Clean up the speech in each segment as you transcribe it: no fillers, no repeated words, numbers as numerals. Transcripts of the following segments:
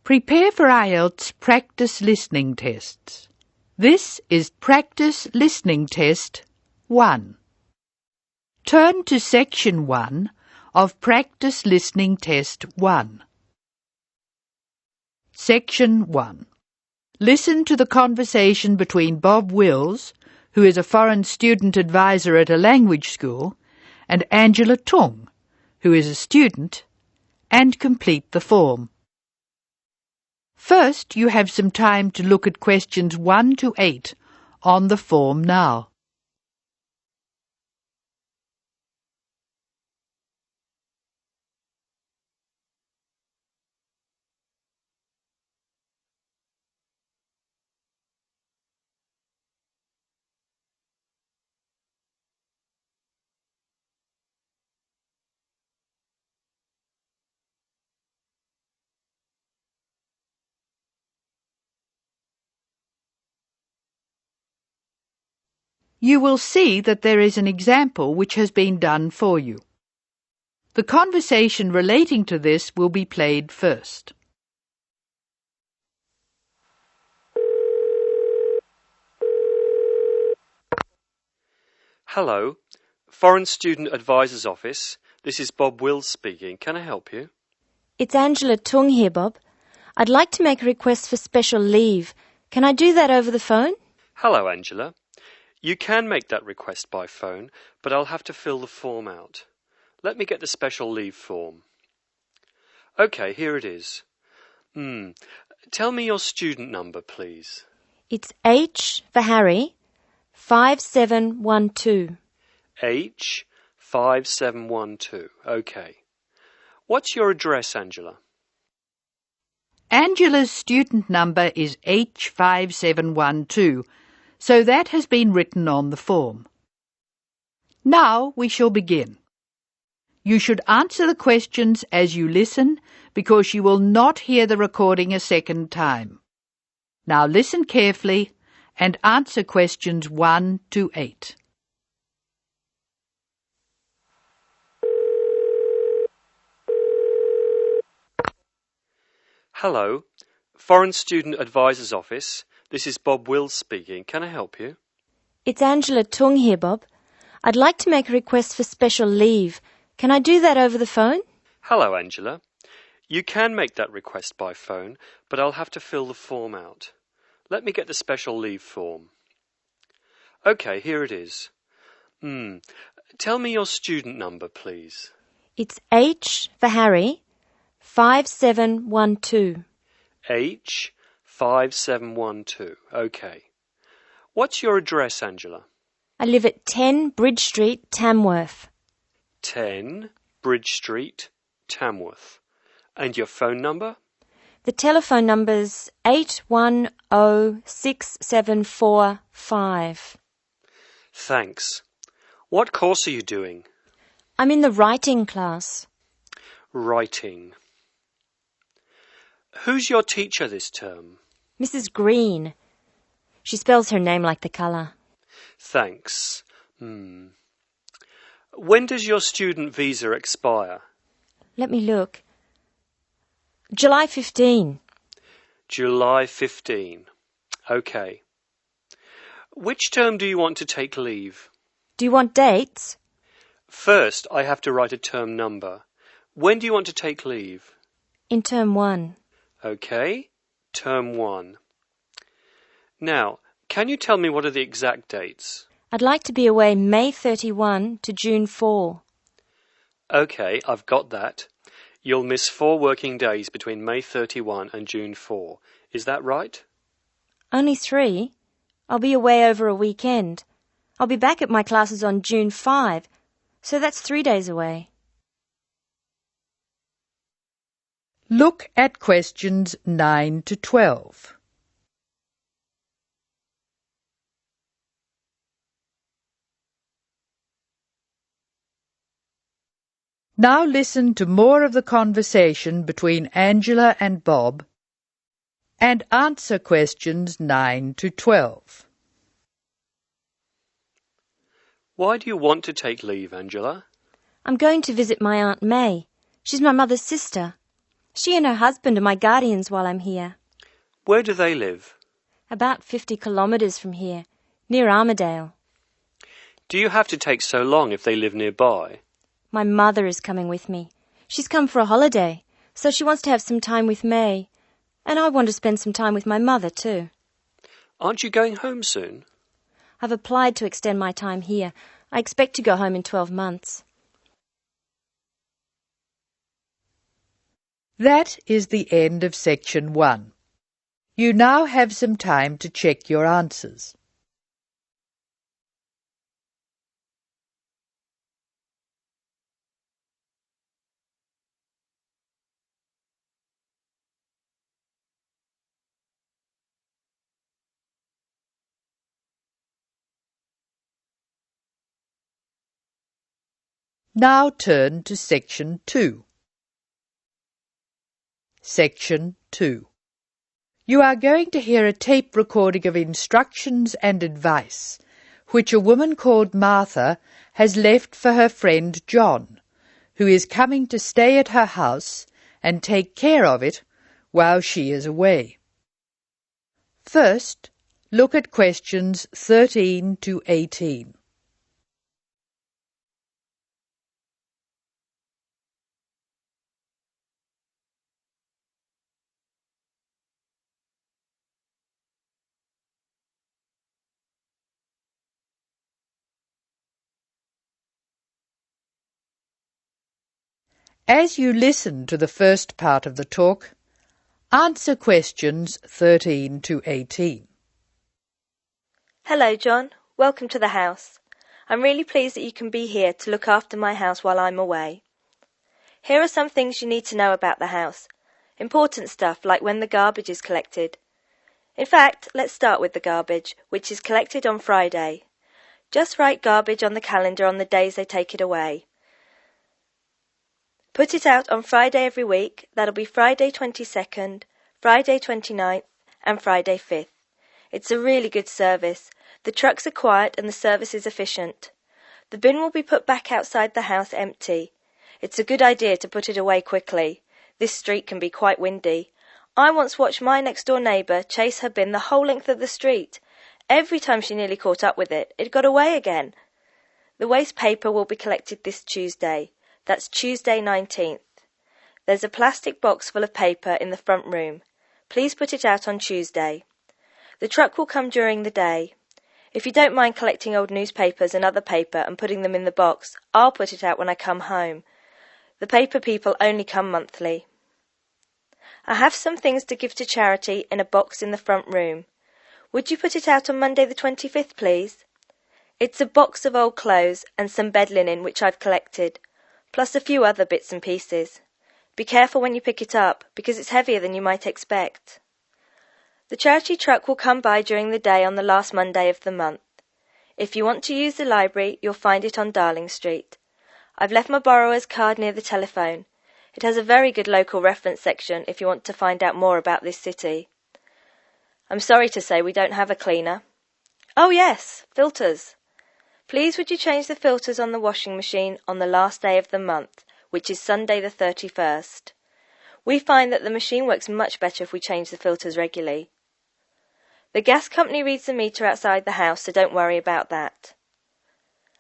Prepare for IELTS practice listening tests. This is practice listening test 1. Turn to section 1 of practice listening test 1. Section 1. Listen to the conversation between Bob Wills, who is a foreign student advisor at a language school, and Angela Tung, who is a student, and complete the form. First, you have some time to look at questions 1 to 8 on the form now. You will see that there is an example which has been done for you. The conversation relating to this will be played first. Hello, Foreign Student Advisor's Office. This is Bob Wills speaking. Can I help you? It's Angela Tung here, Bob. I'd like to make a request for special leave. Can I do that over the phone? Hello, Angela. You can make that request by phone, but I'll have to fill the form out. Let me get the special leave form. OK, here it is. Tell me your student number, please. It's H for Harry, 5712. H5712. OK. What's your address, Angela? Angela's student number is H5712, so that has been written on the form. Now we shall begin. You should answer the questions as you listen, because you will not hear the recording a second time. Now listen carefully and answer questions 1 to 8. Hello, Foreign Student Advisor's Office. This is Bob Wills speaking. Can I help you? It's Angela Tung here, Bob. I'd like to make a request for special leave. Can I do that over the phone? Hello, Angela. You can make that request by phone, but I'll have to fill the form out. Let me get the special leave form. OK, here it is. Tell me your student number, please. It's H for Harry, 5712. H5712. OK. What's your address, Angela? I live at 10 Bridge Street, Tamworth. 10 Bridge Street, Tamworth. And your phone number? The telephone number's 810675. Thanks. What course are you doing? I'm in the writing class. Writing. Who's your teacher this term? Mrs. Green. She spells her name like the colour. Thanks. When does your student visa expire? Let me look. July 15. July 15. OK. Which term do you want to take leave? Do you want dates? First, I have to write a term number. When do you want to take leave? In term 1. OK. Term 1. Now, can you tell me what are the exact dates? I'd like to be away May 31 to June 4. OK, I've got that. You'll miss 4 working days between May 31 and June 4. Is that right? Only 3? I'll be away over a weekend. I'll be back at my classes on June 5, so that's 3 days away. Look at questions 9 to 12. Now listen to more of the conversation between Angela and Bob and answer questions 9 to 12. Why do you want to take leave, Angela? I'm going to visit my Aunt May. She's my mother's sister. She and her husband are my guardians while I'm here. Where do they live? About 50 kilometres from here, near Armadale. Do you have to take so long if they live nearby? My mother is coming with me. She's come for a holiday, so she wants to have some time with May. And I want to spend some time with my mother too. Aren't you going home soon? I've applied to extend my time here. I expect to go home in 12 months. That is the end of section 1. You now have some time to check your answers. Now turn to section 2. Section 2. You are going to hear a tape recording of instructions and advice which a woman called Martha has left for her friend John, who is coming to stay at her house and take care of it while she is away. First, look at questions 13 to 18. As you listen to the first part of the talk, answer questions 13 to 18. Hello, John. Welcome to the house. I'm really pleased that you can be here to look after my house while I'm away. Here are some things you need to know about the house. Important stuff like when the garbage is collected. In fact, let's start with the garbage, which is collected on Friday. Just write garbage on the calendar on the days they take it away. Put it out on Friday every week. That'll be Friday 22nd, Friday 29th and Friday 5th. It's a really good service. The trucks are quiet and the service is efficient. The bin will be put back outside the house empty. It's a good idea to put it away quickly. This street can be quite windy. I once watched my next door neighbour chase her bin the whole length of the street. Every time she nearly caught up with it, it got away again. The waste paper will be collected this Tuesday. That's Tuesday 19th. There's a plastic box full of paper in the front room. Please put it out on Tuesday. The truck will come during the day. If you don't mind collecting old newspapers and other paper and putting them in the box, I'll put it out when I come home. The paper people only come monthly. I have some things to give to charity in a box in the front room. Would you put it out on Monday the 25th, please? It's a box of old clothes and some bed linen which I've collected, plus a few other bits and pieces. Be careful when you pick it up, because it's heavier than you might expect. The charity truck will come by during the day on the last Monday of the month. If you want to use the library, you'll find it on Darling Street. I've left my borrower's card near the telephone. It has a very good local reference section if you want to find out more about this city. I'm sorry to say we don't have a cleaner. Oh yes, filters. Please would you change the filters on the washing machine on the last day of the month, which is Sunday the 31st. We find that the machine works much better if we change the filters regularly. The gas company reads the meter outside the house, so don't worry about that.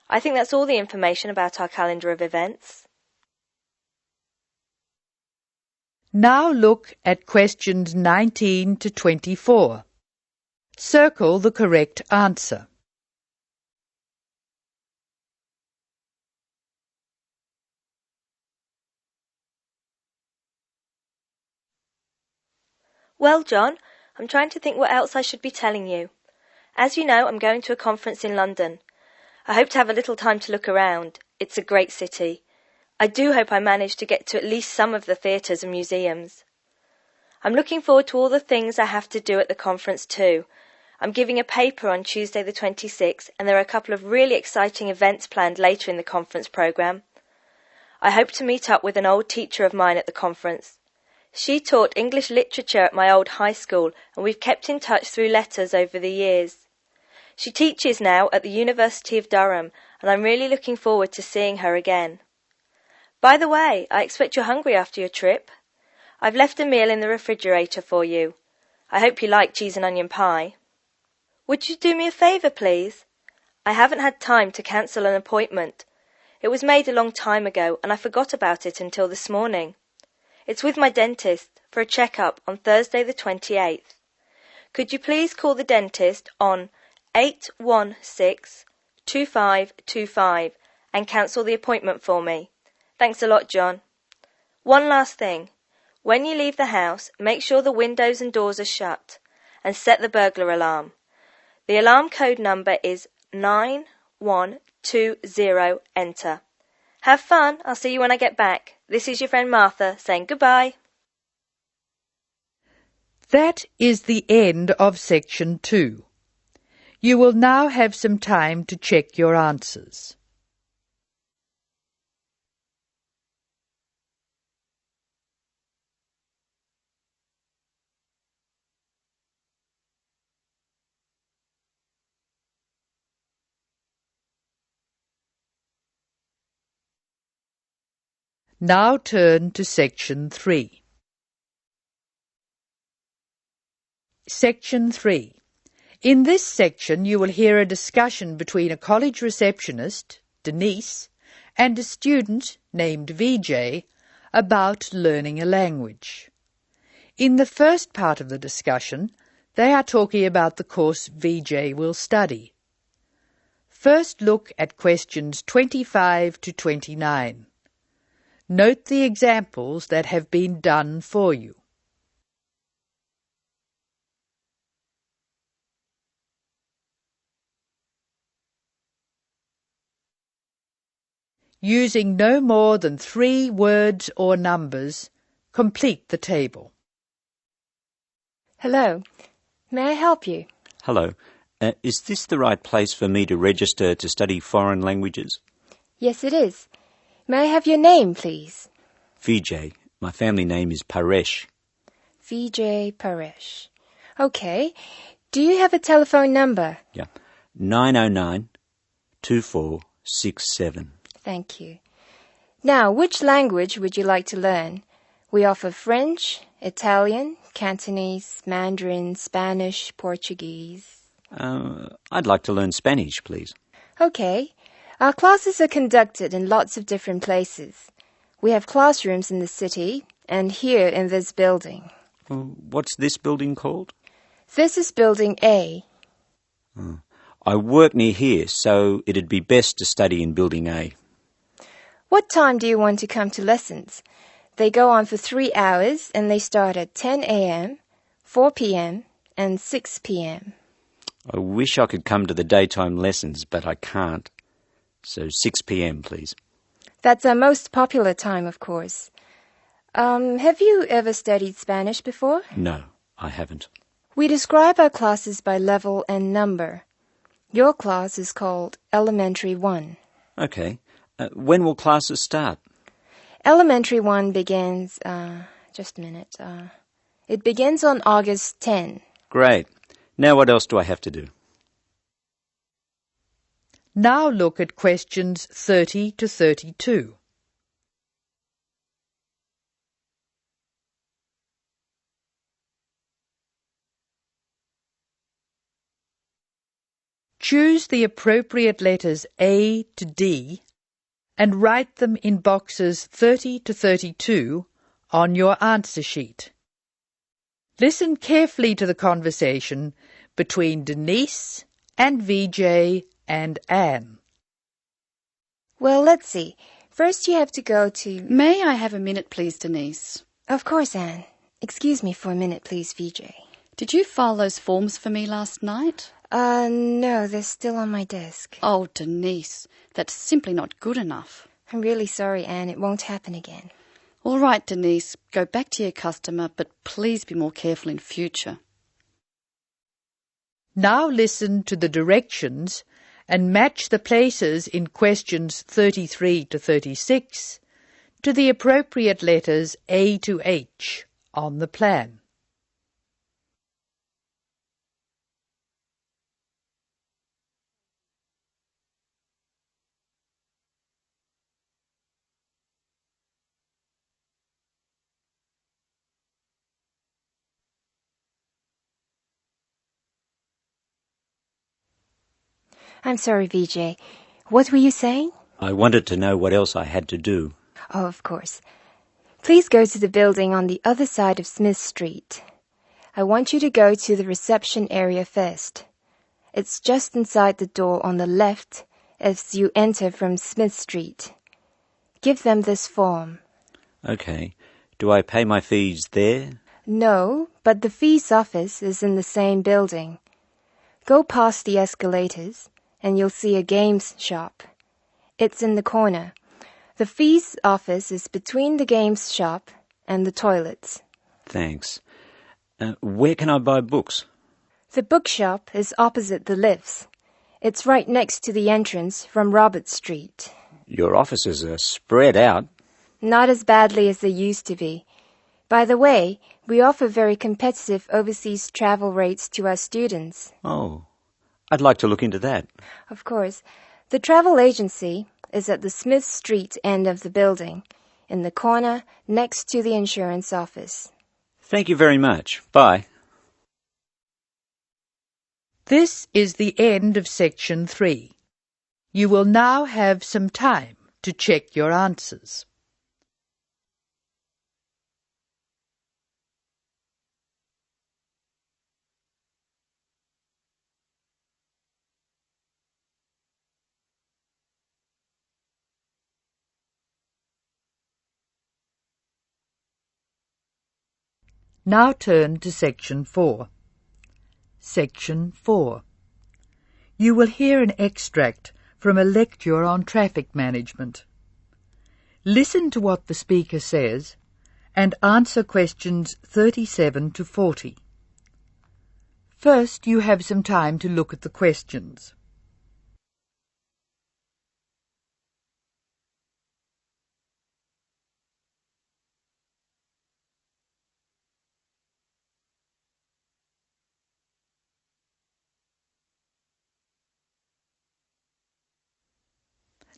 I think that's all the information about our calendar of events. Now look at questions 19 to 24. Circle the correct answer. Well, John, I'm trying to think what else I should be telling you. As you know, I'm going to a conference in London. I hope to have a little time to look around. It's a great city. I do hope I manage to get to at least some of the theatres and museums. I'm looking forward to all the things I have to do at the conference too. I'm giving a paper on Tuesday the 26th, and there are a couple of really exciting events planned later in the conference programme. I hope to meet up with an old teacher of mine at the conference. She taught English literature at my old high school, and we've kept in touch through letters over the years. She teaches now at the University of Durham, and I'm really looking forward to seeing her again. By the way, I expect you're hungry after your trip. I've left a meal in the refrigerator for you. I hope you like cheese and onion pie. Would you do me a favour, please? I haven't had time to cancel an appointment. It was made a long time ago, and I forgot about it until this morning. It's with my dentist for a check-up on Thursday the 28th. Could you please call the dentist on 816-2525 and cancel the appointment for me? Thanks a lot, John. One last thing. When you leave the house, make sure the windows and doors are shut and set the burglar alarm. The alarm code number is 9120, enter. Have fun. I'll see you when I get back. This is your friend Martha saying goodbye. That is the end of section 2. You will now have some time to check your answers. Now turn to section 3. Section 3. In this section you will hear a discussion between a college receptionist, Denise, and a student named VJ about learning a language. In the first part of the discussion, they are talking about the course VJ will study. First look at questions 25 to 29. Note the examples that have been done for you. Using no more than 3 words or numbers, complete the table. Hello. May I help you? Hello. Is this the right place for me to register to study foreign languages? Yes, it is. May I have your name, please? Vijay. My family name is Paresh. Vijay Paresh. Okay. Do you have a telephone number? Yeah. 909-2467. Thank you. Now, which language would you like to learn? We offer French, Italian, Cantonese, Mandarin, Spanish, Portuguese. I'd like to learn Spanish, please. Okay. Our classes are conducted in lots of different places. We have classrooms in the city and here in this building. What's this building called? This is Building A. I work near here, so it'd be best to study in Building A. What time do you want to come to lessons? They go on for 3 hours and they start at 10 a.m., 4 p.m., and 6 p.m. I wish I could come to the daytime lessons, but I can't. So 6 p.m, please. That's our most popular time, of course. Have you ever studied Spanish before? No, I haven't. We describe our classes by level and number. Your class is called Elementary 1. Okay. When will classes start? Elementary 1 begins, just a minute. It begins on August 10. Great. Now what else do I have to do? Now look at questions 30 to 32. Choose the appropriate letters A to D and write them in boxes 30 to 32 on your answer sheet. Listen carefully to the conversation between Denise and VJ and Anne. Well, let's see. First you have to go to... May I have a minute, please, Denise? Of course, Anne. Excuse me for a minute, please, VJ. Did you file those forms for me last night? No, they're still on my desk. Oh, Denise, that's simply not good enough. I'm really sorry, Anne. It won't happen again. All right, Denise, go back to your customer, but please be more careful in future. Now listen to the directions and match the places in questions 33 to 36 to the appropriate letters A to H on the plan. I'm sorry, Vijay. What were you saying? I wanted to know what else I had to do. Oh, of course. Please go to the building on the other side of Smith Street. I want you to go to the reception area first. It's just inside the door on the left as you enter from Smith Street. Give them this form. Okay. Do I pay my fees there? No, but the fees office is in the same building. Go past the escalators and you'll see a games shop. It's in the corner. The fees office is between the games shop and the toilets. Thanks. Where can I buy books? The bookshop is opposite the lifts. It's right next to the entrance from Robert Street. Your offices are spread out. Not as badly as they used to be. By the way, we offer very competitive overseas travel rates to our students. Oh, I'd like to look into that. Of course. The travel agency is at the Smith Street end of the building, in the corner next to the insurance office. Thank you very much. Bye. This is the end of section 3. You will now have some time to check your answers. Now turn to section 4. Section 4. You will hear an extract from a lecture on traffic management. Listen to what the speaker says and answer questions 37 to 40. First, you have some time to look at the questions.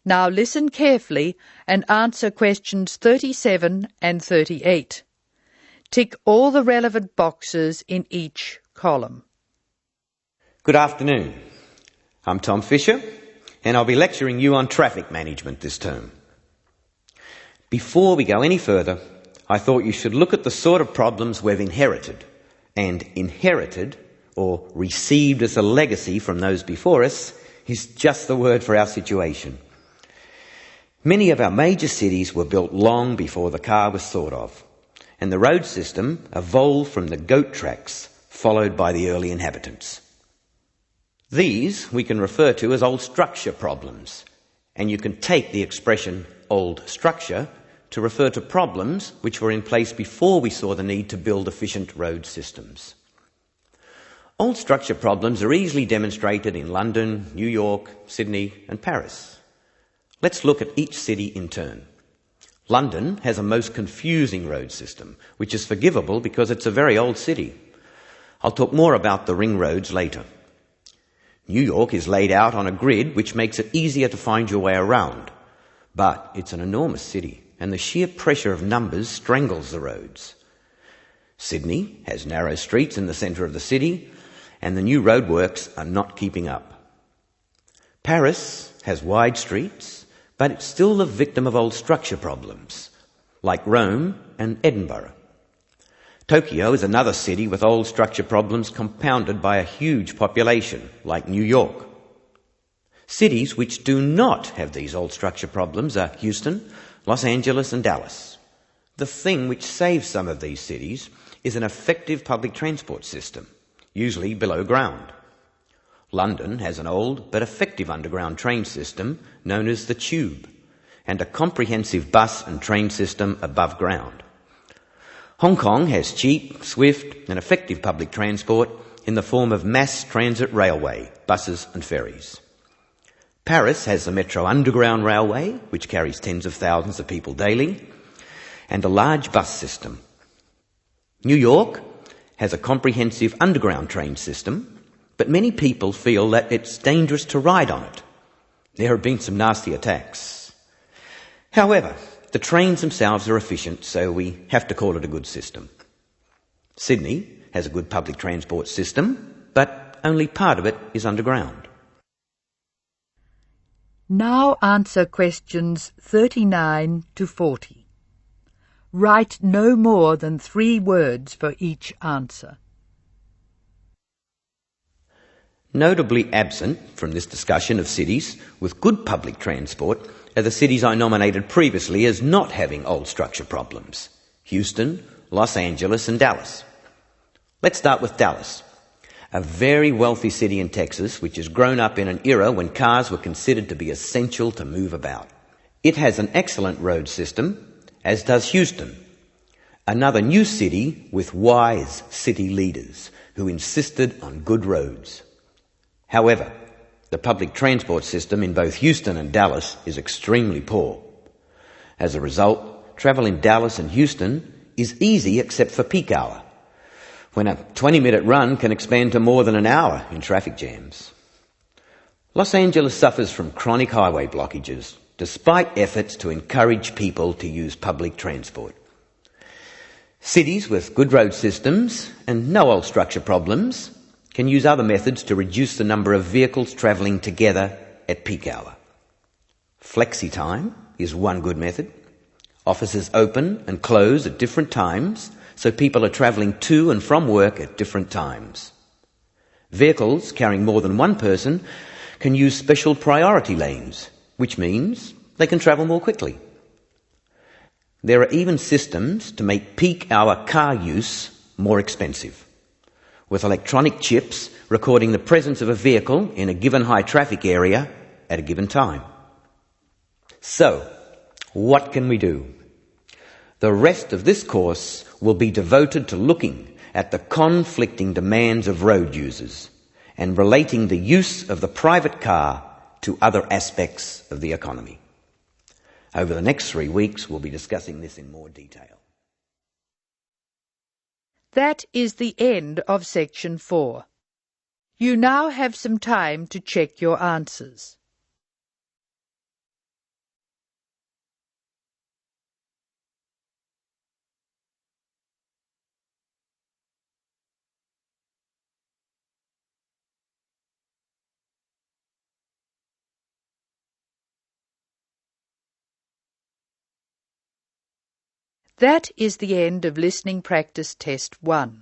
Now listen carefully and answer questions 37 and 38. Tick all the relevant boxes in each column. Good afternoon. I'm Tom Fisher, and I'll be lecturing you on traffic management this term. Before we go any further, I thought you should look at the sort of problems we've inherited. And inherited, or received as a legacy from those before us, is just the word for our situation. Many of our major cities were built long before the car was thought of, and the road system evolved from the goat tracks followed by the early inhabitants. These we can refer to as old structure problems, and you can take the expression old structure to refer to problems which were in place before we saw the need to build efficient road systems. Old structure problems are easily demonstrated in London, New York, Sydney and Paris. Let's look at each city in turn. London has a most confusing road system, which is forgivable because it's a very old city. I'll talk more about the ring roads later. New York is laid out on a grid which makes it easier to find your way around. But it's an enormous city, and the sheer pressure of numbers strangles the roads. Sydney has narrow streets in the centre of the city, and the new roadworks are not keeping up. Paris has wide streets, but it's still the victim of old structure problems, like Rome and Edinburgh. Tokyo is another city with old structure problems compounded by a huge population, like New York. Cities which do not have these old structure problems are Houston, Los Angeles and Dallas. The thing which saves some of these cities is an effective public transport system, usually below ground. London has an old but effective underground train system known as the Tube, and a comprehensive bus and train system above ground. Hong Kong has cheap, swift and effective public transport in the form of mass transit railway, buses and ferries. Paris has the Metro Underground Railway, which carries tens of thousands of people daily, and a large bus system. New York has a comprehensive underground train system, but many people feel that it's dangerous to ride on it. There have been some nasty attacks. However, the trains themselves are efficient, so we have to call it a good system. Sydney has a good public transport system, but only part of it is underground. Now answer questions 39 to 40. Write no more than 3 words for each answer. Notably absent from this discussion of cities with good public transport are the cities I nominated previously as not having old structure problems: Houston, Los Angeles and Dallas. Let's start with Dallas, a very wealthy city in Texas which has grown up in an era when cars were considered to be essential to move about. It has an excellent road system, as does Houston, another new city with wise city leaders who insisted on good roads. However, the public transport system in both Houston and Dallas is extremely poor. As a result, travel in Dallas and Houston is easy except for peak hour, when a 20-minute run can expand to more than an hour in traffic jams. Los Angeles suffers from chronic highway blockages, despite efforts to encourage people to use public transport. Cities with good road systems and no old structure problems can use other methods to reduce the number of vehicles travelling together at peak hour. Flexi time is one good method. Offices open and close at different times, so people are travelling to and from work at different times. Vehicles carrying more than one person can use special priority lanes, which means they can travel more quickly. There are even systems to make peak hour car use more expensive, with electronic chips recording the presence of a vehicle in a given high traffic area at a given time. So, what can we do? The rest of this course will be devoted to looking at the conflicting demands of road users and relating the use of the private car to other aspects of the economy. Over the next 3 weeks, we'll be discussing this in more detail. That is the end of section 4. You now have some time to check your answers. That is the end of listening practice test 1.